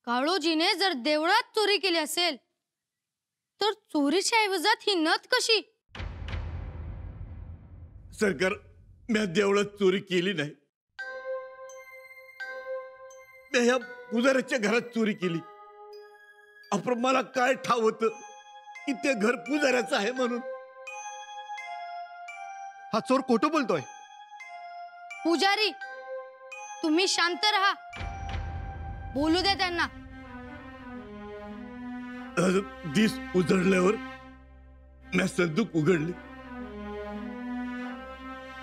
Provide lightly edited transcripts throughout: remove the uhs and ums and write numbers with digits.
काळोजीने जर देवळात चोरी केली असेल तर चोरीच्या ऐवजात ही नथ कशी? सरकार, मी देवळात चोरी केली नाही. मी ह्या पुजाऱ्याच्या घरात चोरी केली. आपण मला काय ठाव होतं की ते घर पुजाऱ्याचं आहे म्हणून. हा चोर खोटं बोलतोय. पुजारी, तुम्ही शांत राहा, बोलू द्या त्यांना. दिस उजळल्यावर मी संदूक उघडली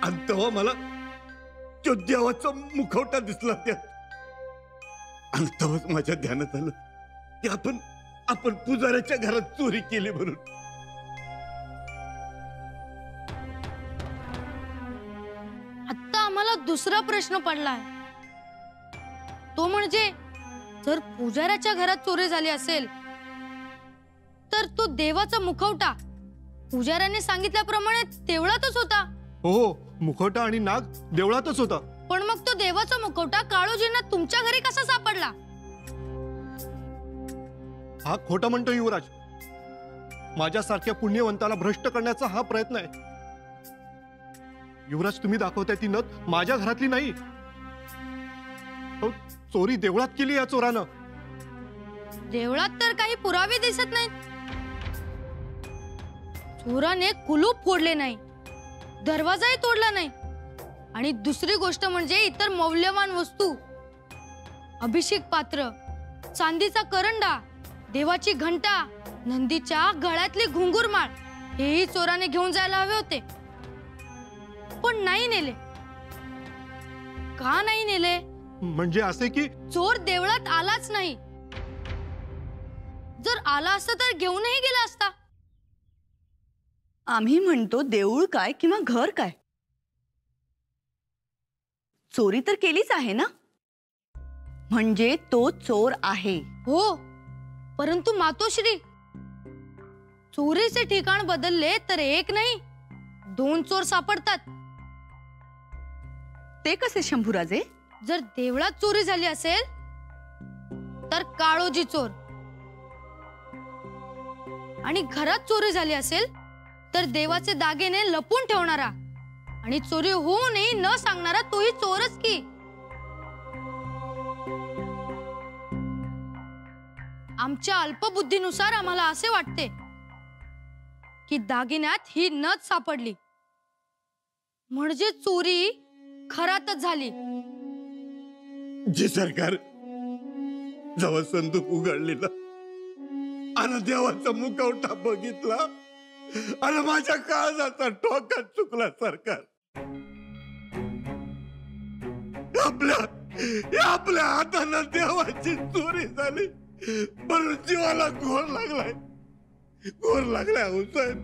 आणि तेव्हा मला तो देवाचा मुखवटा दिसला त्यात. आणि तेव्हाच माझ्या ध्यानात आलं की आपण पुजाऱ्याच्या घरात चोरी केली म्हणून. आता आम्हाला दुसरा प्रश्न पडलाय, तो म्हणजे जर पुजाऱ्याच्या घरात चोरी झाली असेल तर तो देवाचा मुखवटा पुजाऱ्याने सांगितल्याप्रमाणे देवळातच होता. हो, मुखवटा आणि नाग देवळातच होता. पण मग तो देवाचा मुखवटा काळोजींना तुमच्या घरी कसा सापडला? हा खोटा म्हणतो युवराज. माझ्यासारख्या पुण्यवंताला भ्रष्ट करण्याचा हा प्रयत्न आहे. युवराज, तुम्ही दाखवताय ती नथ माझ्या घरातली नाही. चोरी देवळात केली या चोरानं. देवळात तर काही पुरावे दिसत नाहीत. चोराने कुलूप फोडले नाही, दरवाजाही तोडला नाही, आणि दुसरी गोष्ट म्हणजे इतर मौल्यवान वस्तू, अभिषेक पात्र, चांदीचा करंडा, देवाची घंटा, नंदीच्या गळ्यातली घुंगुरमाळ हेही चोराने घेऊन जायला हवे होते, पण नाही नेले. का नाही नेले? म्हणजे असे की चोर देवळात आलाच नाही. जर आला असता तर घेऊनही गेला असता. आम्ही म्हणतो देऊळ काय किंवा घर काय, चोरी तर केलीच आहे ना, म्हणजे तो चोर आहे. हो, परंतु मातोश्री, चोरीचे ठिकाण बदलले तर एक नाही 2 चोर सापडतात. ते कसे शंभूराजे? जर देवळात चोरी झाली असेल तर काळोजी चोर, आणि घरात चोरी झाली असेल तर देवाचे दागिने लपून ठेवणारा आणि चोरी होऊनही न सांगणारा तोही चोरच की. आमच्या अल्पबुद्धीनुसार आम्हाला असे वाटते की दागिन्यात ही नथ सापडली म्हणजे चोरी खरातच झाली. जी सरकार, जेव्हा संदूक उघडलेला आणि देवाचा मुखवटा बघितला आणि माझ्या काळजाचा ठोका चुकला. सरकार, आपल्या हातानं देवाची चोरी झाली म्हणून जीवाला घोर लागलाय, घोर लागलाय हो साहेब.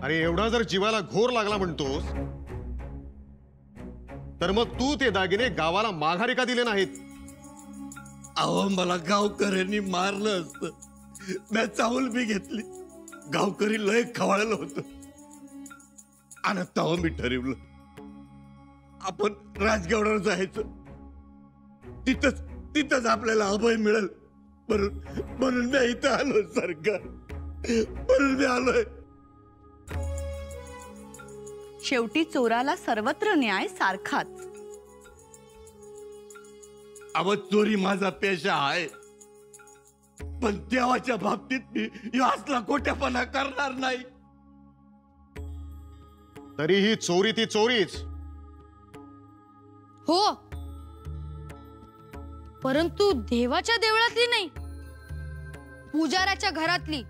अरे एवढा जर जीवाला घोर लागला म्हणतोस तर मग तू ते दागिने गावाला माघारी का दिले नाहीत? अहो, मला गावकऱ्यांनी मारलं असतं, मी चावल बी घेतली. गावकरी लय खवळलं होतं आणि तेव्हा मी ठरवलं आपण राजगडावर जायचं. तिथंच आपल्याला अभय मिळेल म्हणून मी इथं आलो. सरकार, म्हणून मी आलोय. शेवटी चोराला सर्वत्र न्याय सारखाच. अहो, चोरी माझा पेशा आहे, पण देवाच्या बाबतीत मी असला खोटेपणा करणार नाही. तरीही चोरी ती चोरीच. हो, परंतु देवाच्या देवळातली नाही, पुजाऱ्याच्या घरातली.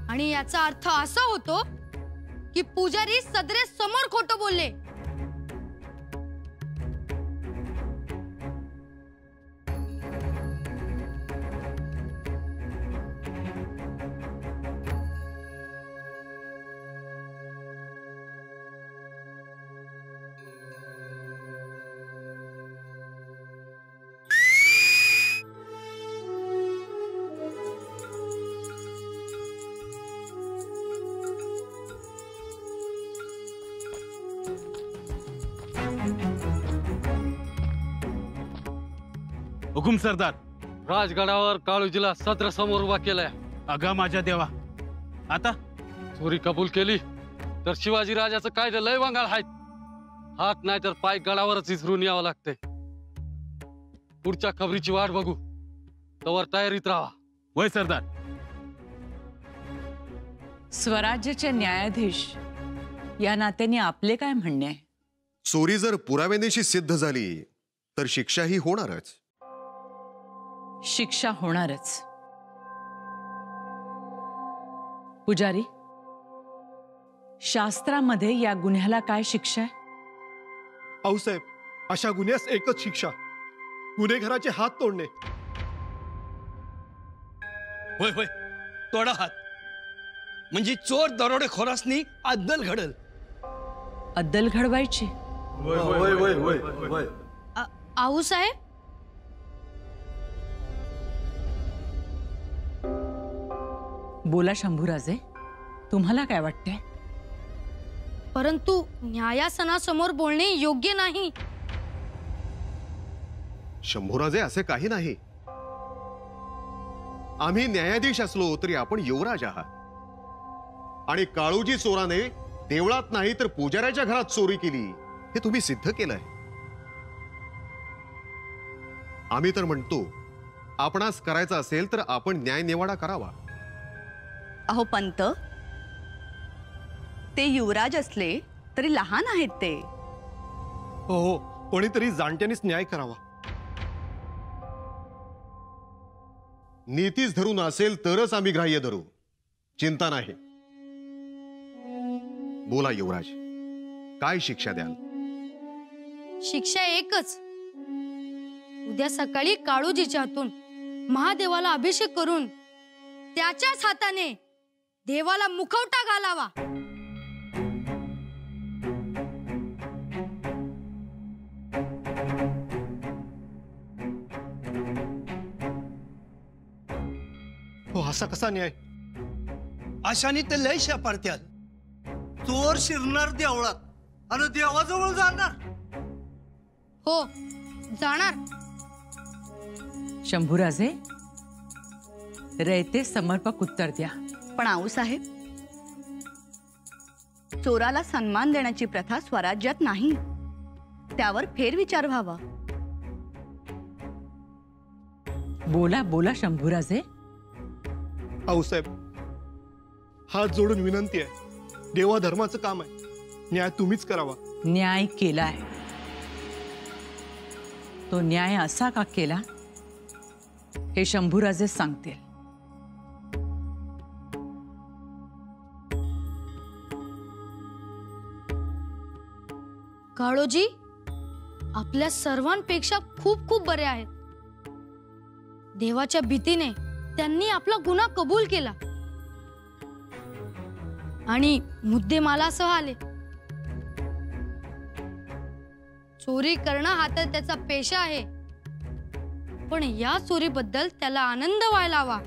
आणि याचा अर्थ असा होतो की पुजारी सदरे समोर खोटं बोलले. हुकुम सरदार. राजगडावर काळूजीला सत्र समोर उभा केलाय. अगा माझ्या देवा. आता चोरी कबूल केली तर शिवाजी राजाचं कायदे लय वांगाळ आहेत. हात नाही तर पाय गडावरच इसरून यावं लागतंय. पुढच्या खबरीची वाट बघू, तवर तयारीत राहा. वय सरदार. स्वराज्याचे न्यायाधीश या नात्याने आपले काय म्हणणे आहे? चोरी जर पुराव्यानेशी सिद्ध झाली तर शिक्षा ही होणारच. शिक्षा होणारच. पुजारी, शास्त्रामध्ये या गुन्ह्याला काय शिक्षा आहे? आऊसाहेब, अशा गुन्ह्यास एकच शिक्षा, गुन्हेगाराचे हात तोडणे. होय होय, तोडा हात. म्हणजे चोर दरोडेखोरासनी अद्दल घडल. अद्दल घडवायची. आऊसाहेब, बोला शंभूराजे, तुम्हाला काय वाटतंय? परंतु न्यायासनासमोर बोलणे योग्य नाही. शंभूराजे, असे काही नाही. आम्ही न्यायाधीश असलो तरी आपण युवराज आहात. आणि काळूजी चोराने देवळात नाही तर पुजाऱ्याच्या घरात चोरी केली हे तुम्ही सिद्ध केलंय. आम्ही तर म्हणतो, आपणास करायचा असेल तर आपण न्यायनिवाडा करावा. अहो पंत, ते युवराज असले तरी लहान आहेत ते. हो, कोणीतरी जाणत्यानेच न्याय करावा. नीतीच धरून असेल तरच आम्ही ग्राह्य धरू, चिंता नाही. बोला युवराज, काय शिक्षा द्याल? शिक्षा एकच. उद्या सकाळी काळूजीच्या हातून महादेवाला अभिषेक करून त्याच्याच हाताने देवाला मुखवटा घालावा. हो, असा कसा न्याय? अशाने ते लय शापारत्यात. चोर शिरणार देवळात आणि देवाजवळ जाणार. हो, जाणार. शंभूराजे, रयते समर्पक उत्तर द्या. पण आऊसाहेब, चोराला सन्मान देण्याची प्रथा स्वराज्यात नाही. त्यावर फेरविचार व्हावा. बोला बोला शंभूराजे. आऊसाहेब, हात जोडून विनंती आहे. देवा धर्माचं काम आहे, न्याय तुम्हीच करावा. न्याय केलाय. तो न्याय असा का केला हे शंभूराजे सांगतील. काळोजी आपल्या सर्वांपेक्षा खूप खूप बरे आहेत. देवाच्या भीतीने त्यांनी आपला गुन्हा कबूल केला आणि मुद्देमालासह आले. चोरी करणं हा तर त्याचा पेशा आहे, पण या चोरीबद्दल त्याला आनंद व्हायला हवा.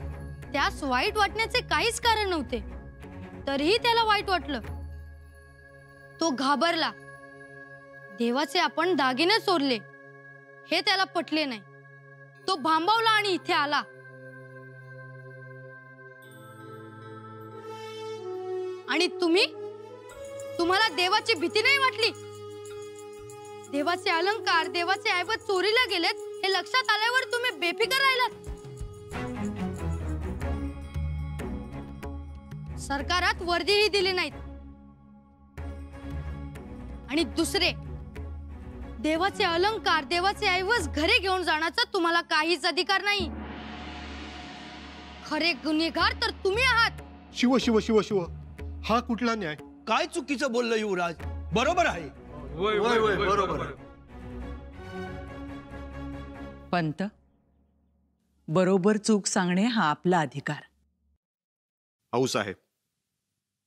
त्यास वाईट वाटण्याचे काहीच कारण नव्हते, तरीही त्याला वाईट वाटलं. तो घाबरला. देवाचे आपण दागिने चोरले हे त्याला पटले नाही. तो भांबावला आणि इथे आला. आणि तुम्हाला देवाची भीती नाही वाटली? देवाचे अलंकार, देवाचे ऐवज चोरीला गेलेत हे लक्षात आल्यावर तुम्ही बेफिकर राहिलात. सरकारात वर्दीही दिली नाहीत. आणि दुसरे, देवाचे अलंकार, देवाचे ऐवज घरी घेऊन जाण्याचा तुम्हाला काहीच अधिकार नाही. खरे गुन्हेगार तर तुम्ही आहात. शिव शिव शिव शिव, हा कुठला न्याय? काय चुकीचं बोललं युवराज? बरोबर आहे. बरोबर. पंत, बरोबर चूक सांगणे हा आपला अधिकार. आऊसाहेब,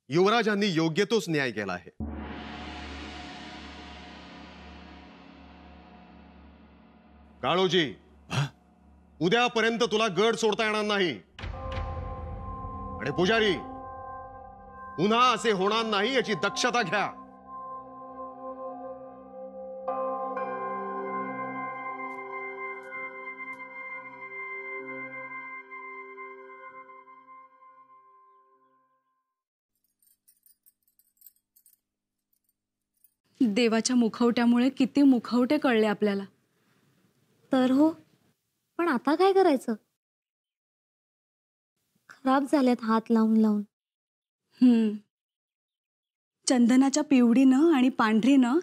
युवराजांनी योग्य तोच न्याय केला आहे. काळोजी, उद्यापर्यंत तुला गड सोडता येणार नाही. आणि पुजारी, पुन्हा असे होणार नाही याची दक्षता घ्या. देवाच्या मुखवट्यामुळे किती मुखवटे कळले आपल्याला. तर हो, पण आता काय करायचं? खराब झाल्यात हात लावून लावून. चंदनाच्या पिवळीनं आणि पांढरीनं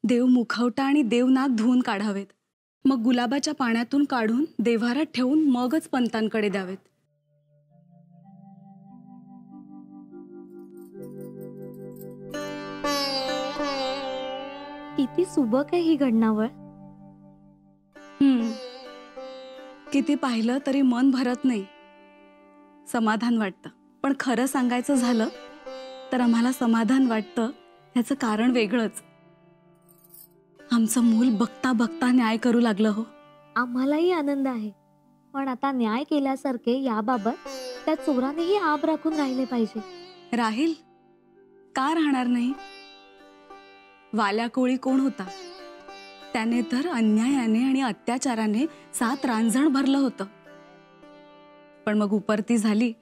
देव मुखवटा आणि देवनाग धुवून काढावेत. मग गुलाबाच्या पाण्यातून काढून देव्हारात ठेवून मगच पंतांकडे द्यावेत. किती सुबक आहे ही घडणावळ. किती पाहिलं तरी मन भरत नाही, समाधान वाटतं. पण खरं सांगायचं झालं तर आम्हाला समाधान वाटतं त्याचं कारण वेगळंच. आमचं मूल बघता बघता न्याय करू लागलं हो. आम्हालाही आनंद आहे, पण आता न्याय केल्यासारखे याबाबत त्या चोरानेही आब राखून राहिले पाहिजे. राहील का राहणार नाही? वाल्या कोळी कोण होता? त्याने तर अन्यायाने आणि अत्याचाराने 7 रांजण भरलं होतं. पण मग उपरती झाली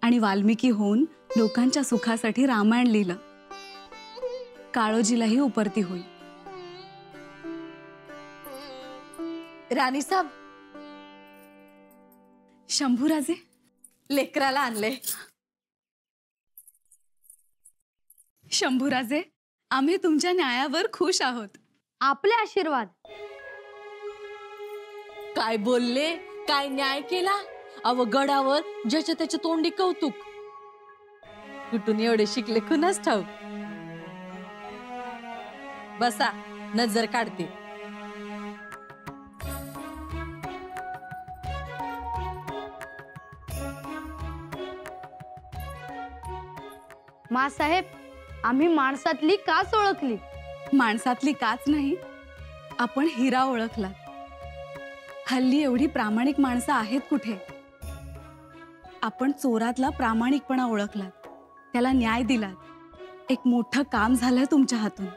आणि वाल्मिकी होऊन लोकांच्या सुखासाठी रामायण लिहिलं. काळोजीलाही उपरती होईल. राणी साहेब, शंभूराजे लेकराला आणले. शंभूराजे, आम्ही तुमच्या न्यायावर खुश आहोत. आपले आशीर्वाद. काय बोलले, काय न्याय केला. गडावर ज्याच्या त्याच्या तोंडी कौतुक. कुठून एवढे शिकले कुणास ठाऊक. बसा, नजर काढते. मासाहेब, आम्ही माणसातली काच ओळखली. माणसातली काच नाही, आपण हिरा ओळखला. हल्ली एवढी प्रामाणिक माणसं आहेत कुठे? आपण चोरातला प्रामाणिकपणा ओळखलात, त्याला न्याय दिलात. एक मोठं काम झालंय तुमच्या हातून.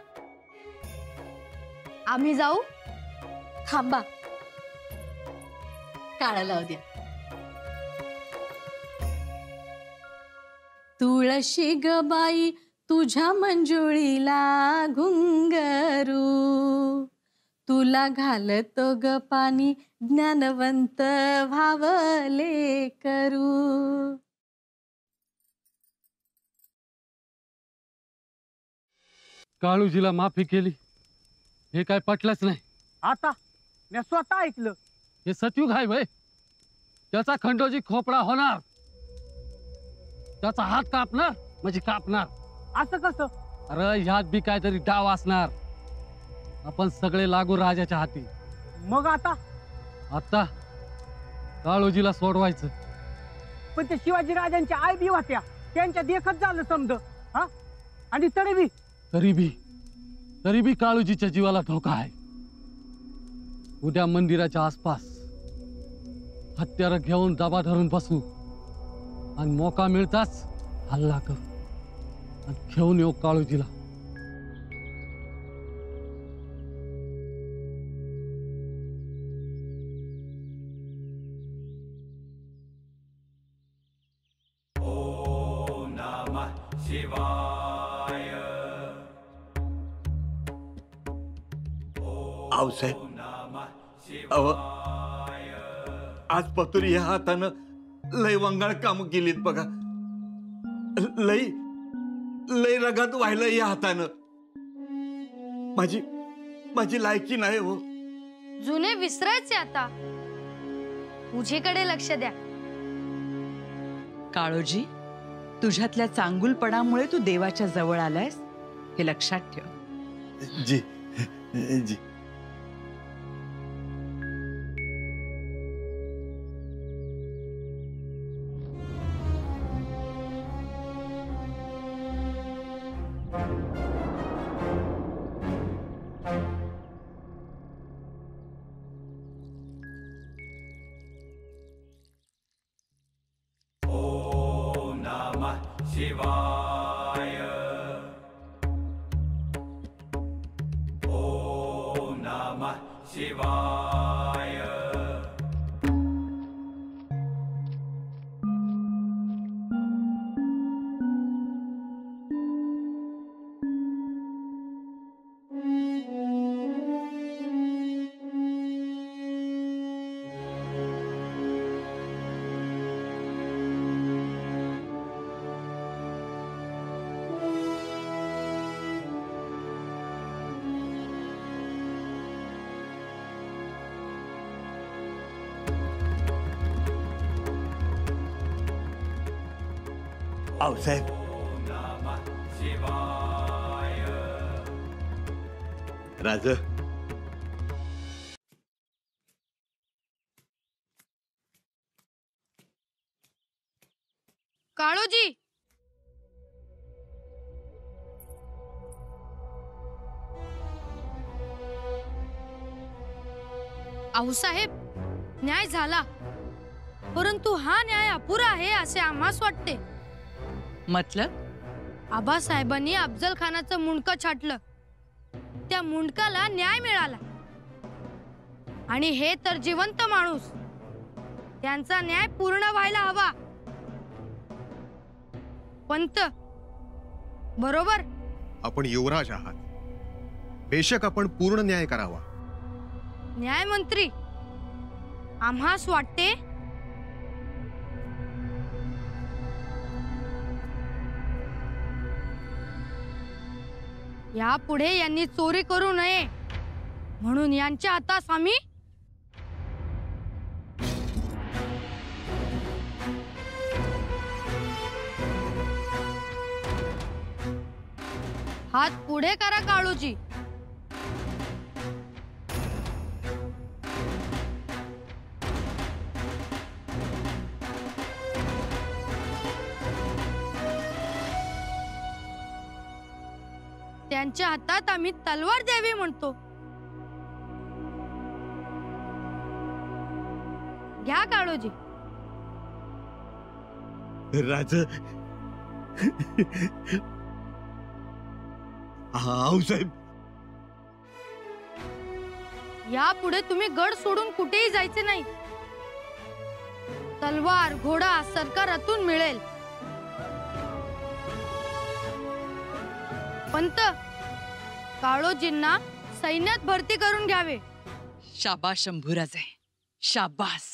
आम्ही जाऊ? थांबा, काळा लावू द्या. तुळशी ग बाई तुझ्या मंजुळीला घुंगरू, तुला घालतो ग पाणी ज्ञानवंत भावले करू. काळूजीला माफी केली हे काय पटलंच नाही. आता मी स्वतः ऐकलं. हे सतयुग आहे भाई. त्याचा खंडोजी खोपडा होणार, त्याचा हात कापणार म्हणजे कापणार. असं कसं? अरे ह्यात बी काहीतरी डाव असणार. आपण सगळे लागू राजाच्या हाती. मग आता आता काळोजीला सोडवायचं. पण ते शिवाजी राजांच्या आई बी होत्या, त्यांच्या देखत झालं समज. आणि तरी बी काळोजीच्या जीवाला धोका आहे. उद्या मंदिराच्या आसपास हत्यार घेऊन दबा धरून बसू आणि मोका मिळताच हल्ला करू आणि घेऊन येऊ काळोजीला. आऊसाहेब, अव आज पतुरी या हातानं लय वंगाळ काम केलीत बघा. लय लय रगात वाहिलं या हातानं. माझी लायकी नाही हो. जुने विसरायचे आता. पूजेकडे लक्ष द्या. काळोजी, तुझ्यातल्या चांगुलपणामुळे तू देवाच्या जवळ आलायस हे लक्षात ठेव. जी जी. आऊसाहेब, राज, काळोजी, आऊसाहेब, न्याय झाला, परंतु हा न्याय अपुरा आहे असे आम्हास वाटते. मतलब आबासाहेबांनी अफजल खानाचं मुंडकं छाटलं, त्या मुंडकाला न्याय मिळाला. आणि हे तर जिवंत माणूस, त्यांचा न्याय पूर्ण व्हायला हवा. पंत, बरोबर? आपण युवराज आहात, बेशक आपण पूर्ण न्याय करावा. न्यायमंत्री, आम्हास वाटते यापुढे यांनी चोरी करू नये, म्हणून यांच्या हातास आम्ही हात पुढे करा. काळूजी, त्यांच्या हातात आम्ही तलवार द्यावी म्हणतो. घ्या काळोजी. राज, आऊसाहेब, यापुढे तुम्ही गड सोडून कुठेही जायचे नाही. तलवार घोडा सरकारातून मिळेल. पंत, काळोजींना सैन्यात भरती करून घ्यावे. शाबास शंभूराजे, शाबास.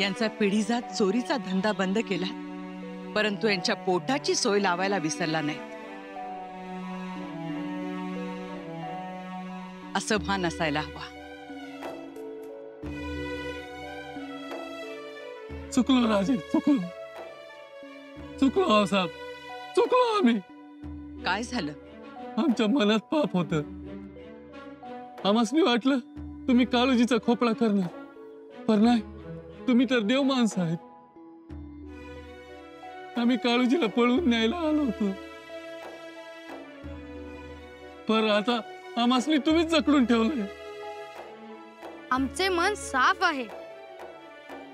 यांचा पिढीजात चोरीचा धंदा बंद केला, परंतु यांच्या पोटाची सोय लावायला विसरला नाही. असं भान असायला हवा. चुकलो राजे, चुकलो आऊसाहेब, चुकलो आम्ही. काय झालं? आमच्या मनात पाप होत. आम्हासनी वाटलं तुम्ही काळोजीचा खोपळा करणार, पण नाही, तुम्ही तर देव माणसं आहेत. आम्ही काळोजीला पळवून न्यायला आलो होतो, पर आता आम्हासनी तुम्हीच जखडून ठेवलंय. आमचे मन साफ आहे.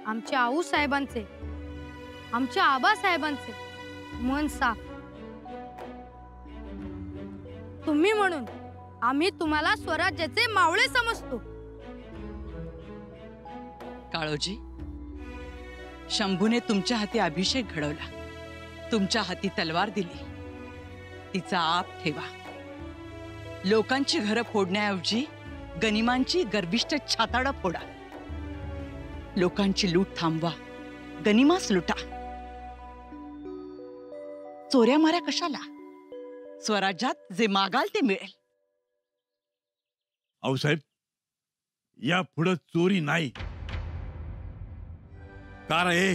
आमच्या आऊसाहेबांचे, आमच्या आबासाहेबांचे मन साफ. तुम्ही म्हणून आम्ही तुम्हाला स्वराज्याचे मावळे समजतो. काळोजी, शंभूने तुमच्या हाती अभिषेक घडवला, तुमच्या हाती तलवार दिली. तिचा आप ठेवा. लोकांची घरं फोडण्याऐवजी गनिमांची गर्विष्ठ छाताडं फोडा. लोकांची लूट थांबवा, गनिमास लुटा. चोऱ्या माऱ्या कशाला? स्वराज्यात जे मागाल ते मिळेल. आऊसाहेब, या पुढे चोरी नाही. का रे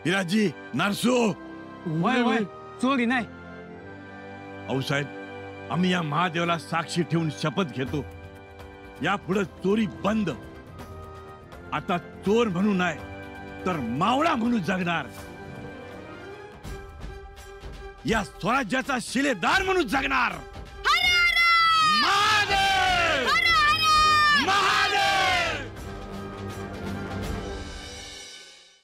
विराजी, नारसो? चोरी नाही. आऊसाहेब, आम्ही या महादेवाला साक्षी ठेवून शपथ घेतो, या पुढे चोरी बंद. आता चोर म्हणून नाही तर मावळा म्हणून जगणार. या स्वराज्याचा शिलेदार म्हणून जगणार. मार!